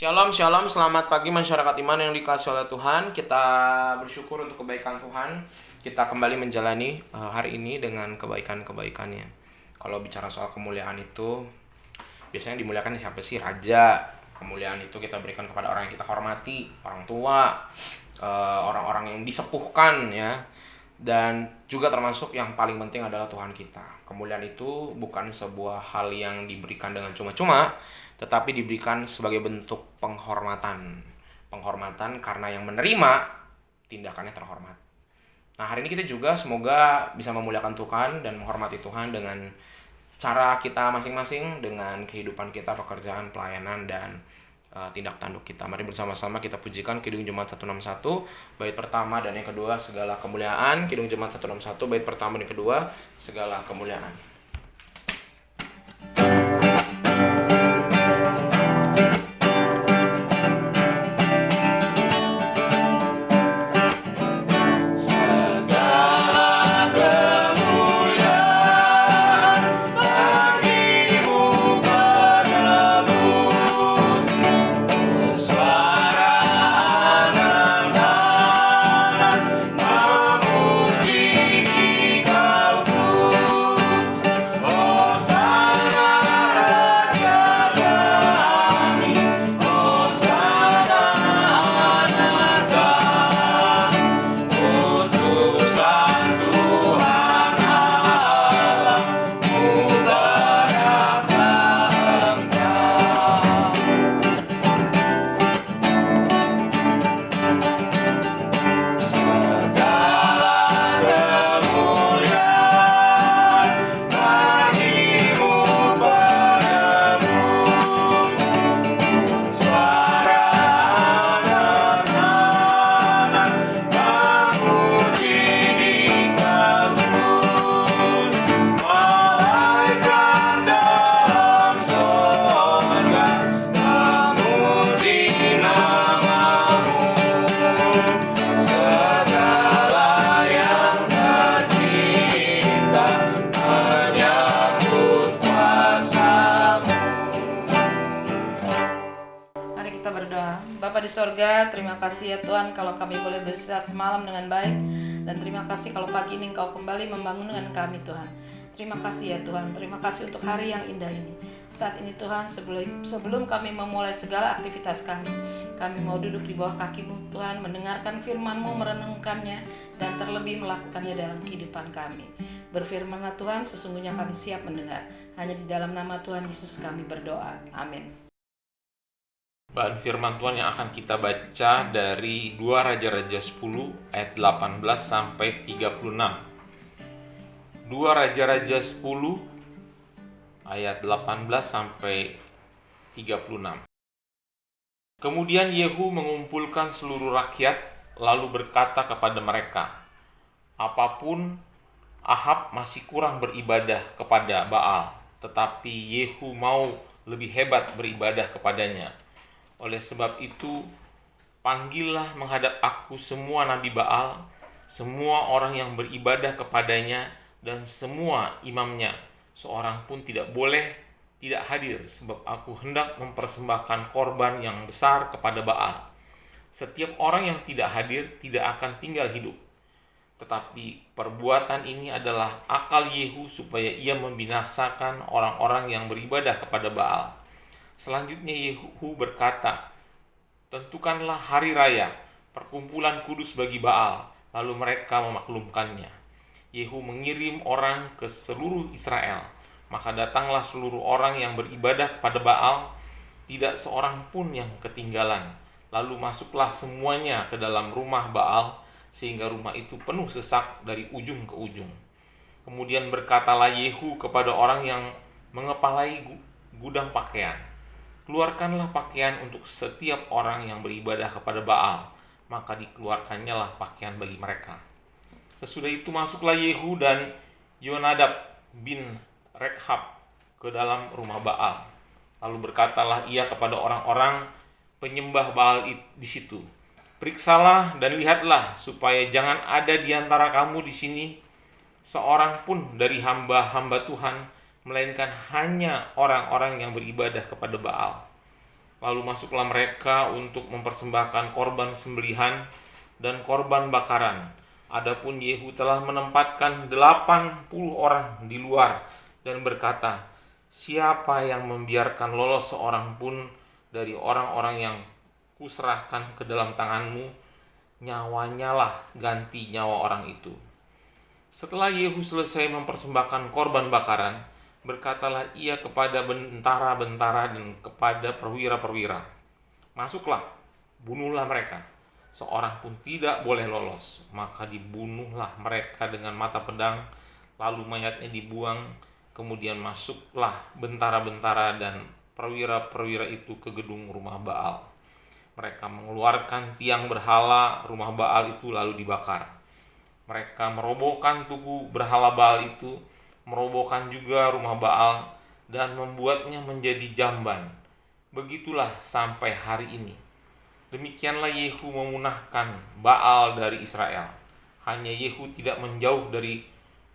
Shalom, shalom, selamat pagi masyarakat iman yang dikasihi oleh Tuhan. Kita bersyukur untuk kebaikan Tuhan. Kita kembali menjalani hari ini dengan kebaikan-kebaikannya. Kalau bicara soal kemuliaan itu, biasanya dimuliakan siapa sih? Raja. Kemuliaan itu kita berikan kepada orang yang kita hormati, orang tua, orang-orang yang disepuhkan ya. Dan juga termasuk yang paling penting adalah Tuhan kita. Kemuliaan itu bukan sebuah hal yang diberikan dengan cuma-cuma, tetapi diberikan sebagai bentuk penghormatan. Penghormatan karena yang menerima tindakannya terhormat. Nah, hari ini kita juga semoga bisa memuliakan Tuhan dan menghormati Tuhan dengan cara kita masing-masing, dengan kehidupan kita, pekerjaan, pelayanan, dan tindak tanduk kita. Mari bersama-sama kita pujikan Kidung Jemaat 161 bait pertama dan yang kedua, segala kemuliaan. Kidung Jemaat 161 bait pertama dan kedua, segala kemuliaan. Bapa di sorga, terima kasih ya Tuhan kalau kami boleh beristirahat semalam dengan baik. Dan terima kasih kalau pagi ini Engkau kembali membangunkan kami Tuhan. Terima kasih ya Tuhan, terima kasih untuk hari yang indah ini. Saat ini Tuhan, sebelum kami memulai segala aktivitas kami mau duduk di bawah kaki-Mu Tuhan, mendengarkan firman-Mu, merenungkannya, dan terlebih melakukannya dalam kehidupan kami. Berfirmanlah Tuhan, sesungguhnya kami siap mendengar. Hanya di dalam nama Tuhan Yesus kami berdoa. Amin. Bahan firman Tuhan yang akan kita baca dari 2 Raja-Raja 10 ayat 18 sampai 36. 2 Raja-Raja 10 ayat 18 sampai 36. Kemudian Yehu mengumpulkan seluruh rakyat lalu berkata kepada mereka, apapun Ahab masih kurang beribadah kepada Baal, tetapi Yehu mau lebih hebat beribadah kepadanya. Oleh sebab itu, panggillah menghadap aku semua nabi Baal, semua orang yang beribadah kepadanya, dan semua imamnya. Seorang pun tidak boleh tidak hadir, sebab aku hendak mempersembahkan korban yang besar kepada Baal. Setiap orang yang tidak hadir tidak akan tinggal hidup. Tetapi perbuatan ini adalah akal Yehu supaya ia membinasakan orang-orang yang beribadah kepada Baal. Selanjutnya Yehu berkata, tentukanlah hari raya, perkumpulan kudus bagi Baal, lalu mereka memaklumkannya. Yehu mengirim orang ke seluruh Israel, maka datanglah seluruh orang yang beribadah kepada Baal, tidak seorang pun yang ketinggalan. Lalu masuklah semuanya ke dalam rumah Baal, sehingga rumah itu penuh sesak dari ujung ke ujung. Kemudian berkatalah Yehu kepada orang yang mengepalai gudang pakaian, keluarkanlah pakaian untuk setiap orang yang beribadah kepada Baal, maka dikeluarkannya lah pakaian bagi mereka. Sesudah itu masuklah Yehu dan Yonadab bin Rekhab ke dalam rumah Baal. Lalu berkatalah ia kepada orang-orang penyembah Baal di situ, periksalah dan lihatlah supaya jangan ada di antara kamu di sini seorang pun dari hamba-hamba Tuhan, melainkan hanya orang-orang yang beribadah kepada Baal. Lalu masuklah mereka untuk mempersembahkan korban sembelihan dan korban bakaran. Adapun Yehu telah menempatkan 80 orang di luar dan berkata, "Siapa yang membiarkan lolos seorang pun dari orang-orang yang kuserahkan ke dalam tanganmu, nyawanya lah ganti nyawa orang itu." Setelah Yehu selesai mempersembahkan korban bakaran, berkatalah ia kepada bentara-bentara dan kepada perwira-perwira, "Masuklah, bunuhlah mereka. Seorang pun tidak boleh lolos." Maka dibunuhlah mereka dengan mata pedang, lalu mayatnya dibuang. Kemudian masuklah bentara-bentara dan perwira-perwira itu ke gedung rumah Baal. Mereka mengeluarkan tiang berhala rumah Baal itu lalu dibakar. Mereka merobohkan tugu berhala Baal itu, merobohkan juga rumah Baal, dan membuatnya menjadi jamban. Begitulah sampai hari ini. Demikianlah Yehu memunahkan Baal dari Israel. Hanya Yehu tidak menjauh dari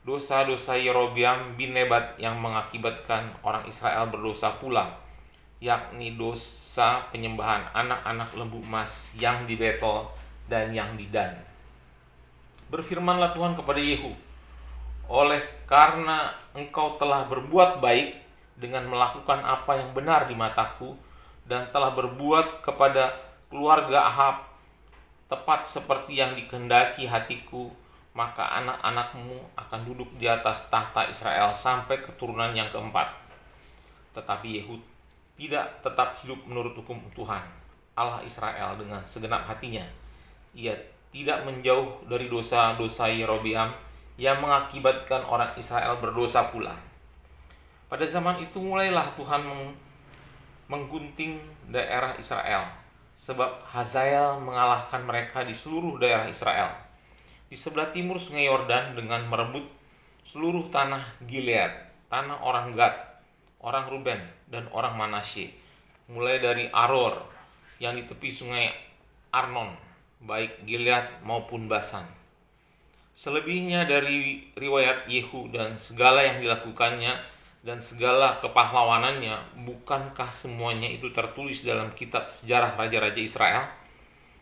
dosa-dosa Yerobeam bin Nebat yang mengakibatkan orang Israel berdosa pula, yakni dosa penyembahan anak-anak lembu emas yang di Betel dan yang di Dan. Berfirmanlah Tuhan kepada Yehu, "Oleh karena engkau telah berbuat baik dengan melakukan apa yang benar di mataku, dan telah berbuat kepada keluarga Ahab tepat seperti yang dikehendaki hatiku, maka anak-anakmu akan duduk di atas tahta Israel sampai keturunan yang keempat." Tetapi Yehu tidak tetap hidup menurut hukum Tuhan, Allah Israel, dengan segenap hatinya. Ia tidak menjauh dari dosa-dosa Yerobeam yang mengakibatkan orang Israel berdosa pula. Pada zaman itu mulailah Tuhan menggunting daerah Israel, sebab Hazael mengalahkan mereka di seluruh daerah Israel, di sebelah timur sungai Yordan, dengan merebut seluruh tanah Gilead, tanah orang Gad, orang Ruben, dan orang Manasye, mulai dari Aror yang di tepi sungai Arnon, baik Gilead maupun Basan. Selebihnya dari riwayat Yehu dan segala yang dilakukannya dan segala kepahlawanannya, bukankah semuanya itu tertulis dalam kitab sejarah raja-raja Israel?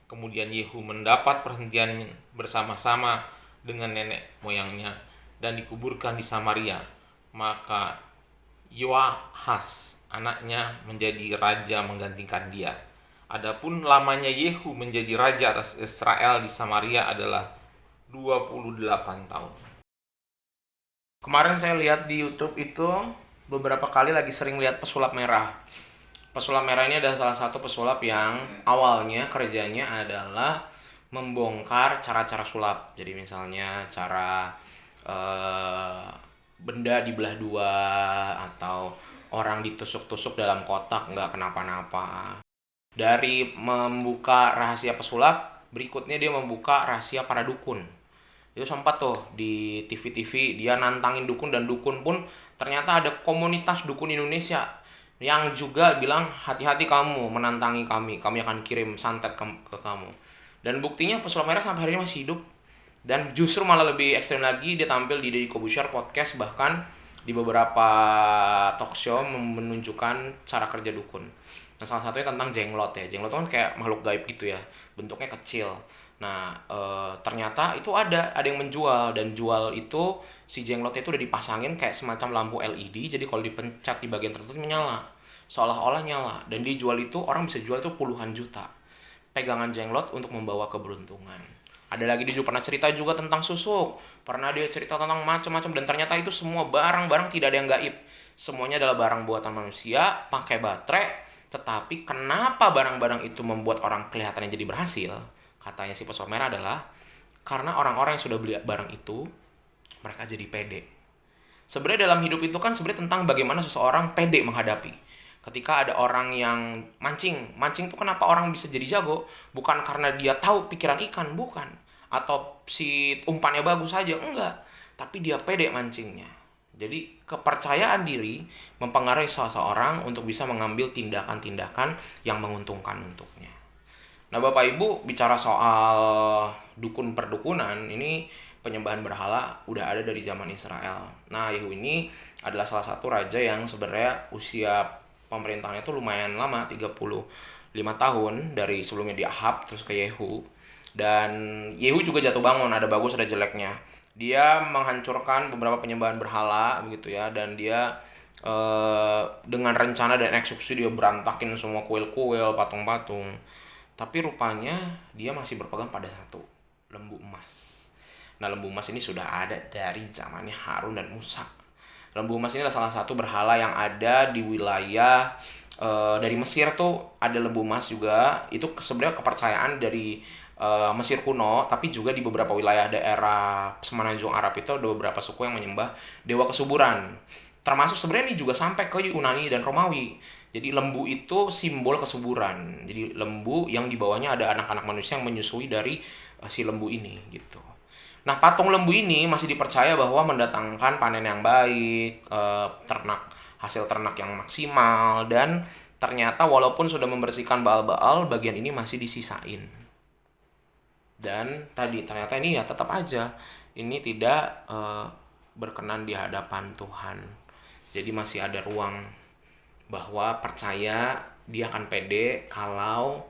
Kemudian Yehu mendapat perhentian bersama-sama dengan nenek moyangnya dan dikuburkan di Samaria. Maka Yoahas anaknya menjadi raja menggantikan dia. Adapun lamanya Yehu menjadi raja atas Israel di Samaria adalah 28 tahun. Kemarin saya lihat di YouTube itu beberapa kali lagi sering lihat pesulap merah. Pesulap merah ini adalah salah satu pesulap yang awalnya kerjanya adalah membongkar cara-cara sulap. Jadi misalnya cara benda dibelah dua, atau orang ditusuk-tusuk dalam kotak nggak kenapa-napa. Dari membuka rahasia pesulap, berikutnya dia membuka rahasia para dukun. Itu sempat tuh di TV-TV dia nantangin dukun, dan dukun pun ternyata ada komunitas dukun Indonesia yang juga bilang, "Hati-hati kamu menantangi kami akan kirim santet ke kamu." Dan buktinya pesulap merah sampai hari ini masih hidup, dan justru malah lebih ekstrem lagi, dia tampil di Deddy Corbuzier podcast, bahkan di beberapa talk show menunjukkan cara kerja dukun. Nah, salah satunya tentang jenglot ya. Jenglot kan kayak makhluk gaib gitu ya, bentuknya kecil. Nah, ternyata itu ada yang menjual, dan jual itu si jenglotnya itu udah dipasangin kayak semacam lampu LED, jadi kalau dipencet di bagian tertentu menyala, seolah-olah nyala, dan dijual itu, orang bisa jual itu puluhan juta pegangan jenglot untuk membawa keberuntungan. Ada lagi dia juga pernah cerita juga tentang susuk, pernah dia cerita tentang macam-macam, dan ternyata itu semua barang-barang tidak ada yang gaib, semuanya adalah barang buatan manusia pakai baterai. Tetapi kenapa barang-barang itu membuat orang kelihatannya jadi berhasil? Katanya si pesulap merah adalah karena orang-orang yang sudah beli barang itu, mereka jadi pede. Sebenarnya dalam hidup itu kan sebenarnya tentang bagaimana seseorang pede menghadapi. Ketika ada orang yang mancing itu kenapa orang bisa jadi jago? Bukan karena dia tahu pikiran ikan, bukan. Atau si umpannya bagus saja, enggak. Tapi dia pede mancingnya. Jadi kepercayaan diri mempengaruhi seseorang untuk bisa mengambil tindakan-tindakan yang menguntungkan untuknya. Nah, Bapak Ibu, bicara soal dukun perdukunan, ini penyembahan berhala udah ada dari zaman Israel. Nah, Yehu ini adalah salah satu raja yang sebenarnya usia pemerintahannya tuh lumayan lama, 35 tahun, dari sebelumnya di Ahab terus ke Yehu. Dan Yehu juga jatuh bangun, ada bagus ada jeleknya. Dia menghancurkan beberapa penyembahan berhala begitu ya, dan dia dengan rencana dan eksekusi dia berantakin semua kuil-kuil, patung-patung. Tapi rupanya dia masih berpegang pada satu, lembu emas. Nah, lembu emas ini sudah ada dari zamannya Harun dan Musa. Lembu emas ini adalah salah satu berhala yang ada di wilayah dari Mesir tuh, ada lembu emas juga. Itu sebenarnya kepercayaan dari Mesir kuno, tapi juga di beberapa wilayah daerah semenanjung Arab itu ada beberapa suku yang menyembah dewa kesuburan. Termasuk sebenarnya ini juga sampai ke Yunani dan Romawi. Jadi lembu itu simbol kesuburan. Jadi lembu yang di bawahnya ada anak-anak manusia yang menyusui dari si lembu ini gitu. Nah, patung lembu ini masih dipercaya bahwa mendatangkan panen yang baik, hasil ternak yang maksimal, dan ternyata walaupun sudah membersihkan baal-baal, bagian ini masih disisain. Dan tadi ternyata ini ya tetap aja ini tidak berkenan di hadapan Tuhan. Jadi masih ada ruang bahwa percaya dia akan pede kalau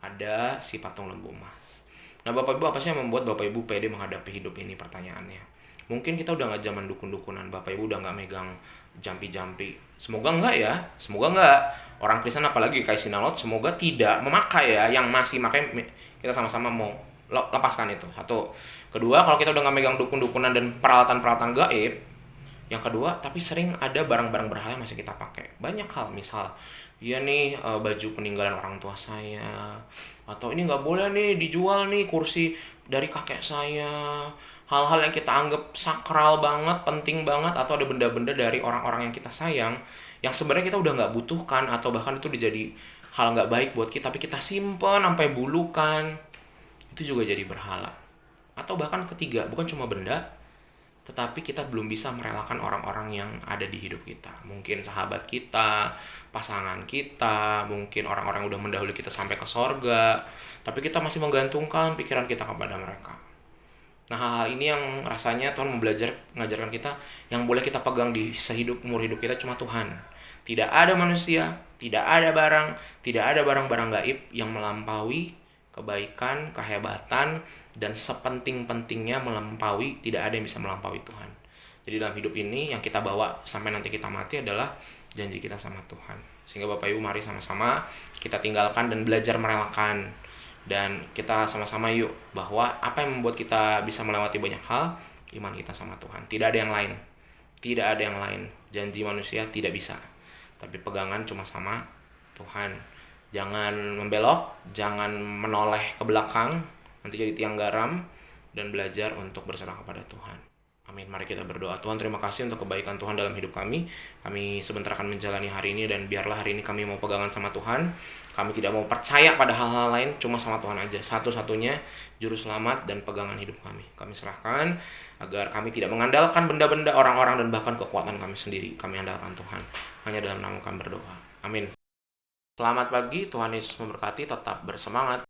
ada si patung lembu emas. Nah, Bapak Ibu, apa sih yang membuat Bapak Ibu pede menghadapi hidup ini, pertanyaannya? Mungkin kita udah gak zaman dukun-dukunan, Bapak Ibu udah gak megang jampi-jampi. Semoga enggak ya, semoga enggak. Orang Kristen apalagi kayak Sinalot, semoga tidak memakai ya. Yang masih makai, kita sama-sama mau lepaskan itu. Satu. Kedua, kalau kita udah gak megang dukun-dukunan dan peralatan-peralatan gaib, yang kedua, tapi sering ada barang-barang berhala yang masih kita pakai. Banyak hal, misal ya nih baju peninggalan orang tua saya, atau ini nggak boleh nih dijual nih kursi dari kakek saya. Hal-hal yang kita anggap sakral banget, penting banget, atau ada benda-benda dari orang-orang yang kita sayang, yang sebenarnya kita udah nggak butuhkan, atau bahkan itu dijadi hal nggak baik buat kita, tapi kita simpen sampai bulukan, itu juga jadi berhala. Atau bahkan ketiga, bukan cuma benda, tetapi kita belum bisa merelakan orang-orang yang ada di hidup kita. Mungkin sahabat kita, pasangan kita, mungkin orang-orang yang udah mendahului kita sampai ke sorga, tapi kita masih menggantungkan pikiran kita kepada mereka. Nah, hal-hal ini yang rasanya Tuhan mengajarkan kita, yang boleh kita pegang di umur hidup kita cuma Tuhan. Tidak ada manusia, tidak ada barang, tidak ada barang-barang gaib yang melampaui kebaikan, kehebatan, dan sepenting-pentingnya melampaui, tidak ada yang bisa melampaui Tuhan. Jadi dalam hidup ini yang kita bawa sampai nanti kita mati adalah janji kita sama Tuhan. Sehingga Bapak Ibu, mari sama-sama kita tinggalkan dan belajar merelakan. Dan kita sama-sama yuk, bahwa apa yang membuat kita bisa melewati banyak hal, iman kita sama Tuhan. Tidak ada yang lain. Tidak ada yang lain. Janji manusia tidak bisa. Tapi pegangan cuma sama Tuhan. Jangan membelok, jangan menoleh ke belakang, nanti jadi tiang garam, dan belajar untuk berserah kepada Tuhan. Amin. Mari kita berdoa. Tuhan, terima kasih untuk kebaikan Tuhan dalam hidup kami. Kami sebentar akan menjalani hari ini, dan biarlah hari ini kami mau pegangan sama Tuhan. Kami tidak mau percaya pada hal-hal lain, cuma sama Tuhan aja. Satu-satunya juru selamat dan pegangan hidup kami. Kami serahkan agar kami tidak mengandalkan benda-benda, orang-orang, dan bahkan kekuatan kami sendiri. Kami andalkan Tuhan. Hanya dalam nama kami berdoa. Amin. Selamat pagi, Tuhan Yesus memberkati, tetap bersemangat.